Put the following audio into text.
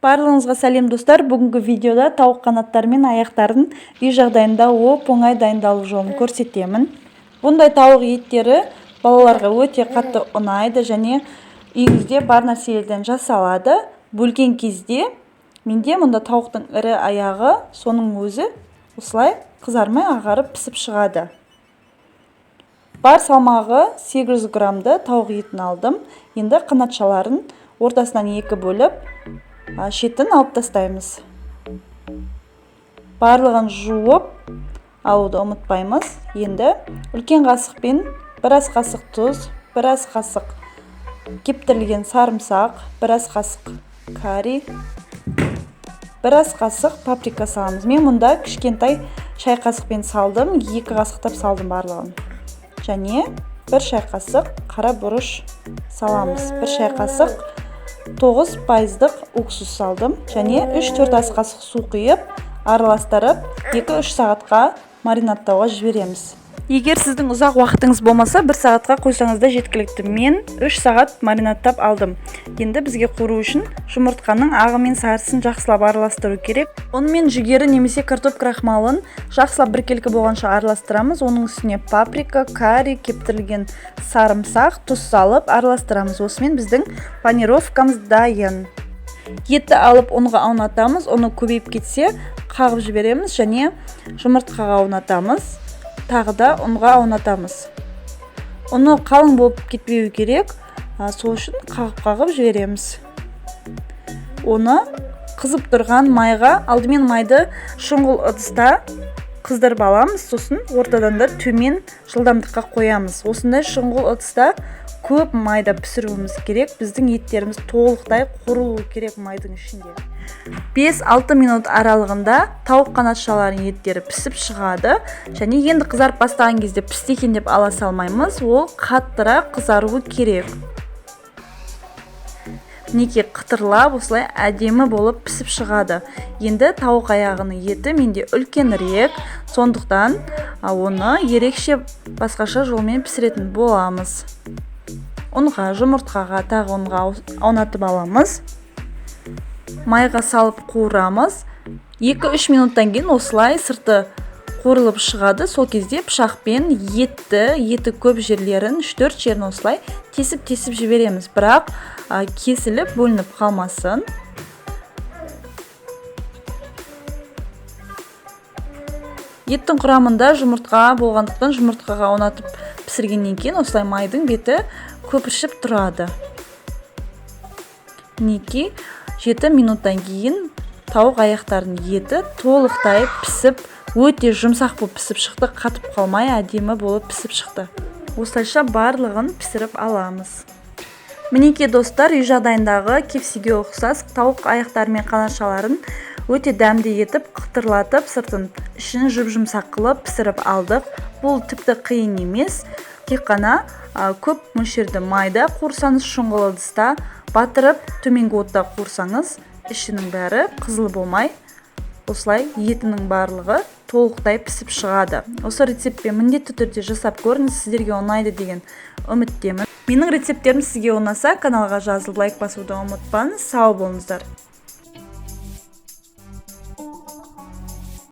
Барлығыңызға сәлем достар. Бүгінгі видеода тауық қанаттары мен аяқтарын үй жағдайында оп-оңай дайындалу жолын көрсетемін. Бұндай тауық еттері балаларға өте қатты ұнайды және үйіңізде бар нәрселерден жасалады. Бөлген кезде менде мұнда тауықтың ірі аяғы, соның өзі осылай қызармай ағарып пісіп шығады. Бар салмағы 800 грамды тауық етін алдым. Енді қанатшаларын ортасынан екі бөліп, шетін алып тастаймыз. Барлығын жуып алуды ұмытпаймыз. Енді үлкен қасықпен біраз қасық тұз, біраз қасық кептірілген сарымсақ, біраз қасық карри, біраз қасық паприка саламыз. Мен мұнда кішкентай шай қасықпен салдым, 2 қасықтап салдым барлығын. Және 1 шай қасық қара бұрыш саламыз. 1 шай қасық 9% уксус салдым. Және 3-4 ас қасық су құйып, араластырып 2-3 сағатқа маринадтауға жібереміз. Егер сіздің ұзақ уақытыңыз болмаса, 1 сағатқа қойсаңыз да жеткілікті. Мен 3 сағат маринадтап алдым. Енді бізге қору үшін жұмыртқаның ағы мен сарысын жақсылап араластыру керек. Онымен жүгері немесе картоп крахмалын жақсылап біркелкі болғанша араластырамыз. Оның үстіне паприка, карри, кептірілген сарымсақ, тұз салып араластырамыз. Осымен біздің панировкамыз дайын. Етті алып ұнға аунатамыз. Оны көбейіп кетсе, қағып жібереміз және жұмыртқаға аунатамыз. Тағы да ұнға аунатамыз. Ұны қалың болып кетпеу керек, сол үшін қағып жібереміз. Оны қызып тұрған майға, алдымен майды шұңғыл ыдыста қыздырып аламыз, сосын ортадан да төмен жылдамдыққа қоямыз. Осындай шұңғыл ыдыста көп майда пісіруіміз керек. Біздің еттеріміз толықтай қорылуы керек майдың ішінде. 5-6 минут аралығында тауық қанатшаларының еттері пісіп шығады. Және енді қызарып бастаған кезде пісті екен деп ала салмаймыз. Ол қаттырақ қызаруы керек. Мінекей қытырлап осылай әдемі болып пісіп шығады. Енді тауық аяғының еті менде үлкенірек, сондықтан оны ерекше басқаша жолмен пісіретін боламыз. Ұнға, жұмыртқаға, тағы ұнға аунатып аламыз. Майға салып қуырамыз. 2-3 минуттан кейін осылай сырты қуырылып шығады. Сол кезде пышақпен еті көп жерлерін, 3-4 жерін осылай тесіп жібереміз. Бірақ кесіліп бөлініп қалмасын. Еттің құрамында жұмыртқа болғандықтан жұмыртқаға аунатып пісіргеннен кейін осылай майдың беті көпіршіп тұрады. Мінекей 7 минуттан кейін тауық аяқтарының еті толықтай пісіп, өте жұмсақ болып пісіп шықты, қатып қалмай әдемі болып пісіп шықты. Осылайша барлығын пісіріп аламыз. Мінекей достар, үй жағдайындағы кепсиге ұқсас тауық аяқтары мен қанатшаларын өте дәмді етіп, қытырлатып, сыртын ішін жұп-жұмсақ қылып пісіріп алдық. Бұл тіпті қиын емес. Тек қана көп мөлшерде майда қуырсаңыз, шұңғыл ыдыста батырып, төменгі отта қуырсаңыз, ішінің бәрі қызыл болмай, осылай етінің барлығы толықтай пісіп шығады. Осы рецептпен міндетті түрде жасап көріңіз, сіздерге ұнайды деген үміттемін. Менің рецепттерім сізге ұнаса, каналға жазылып лайк басуды ұмытпаңыз. Сау болыңыздар.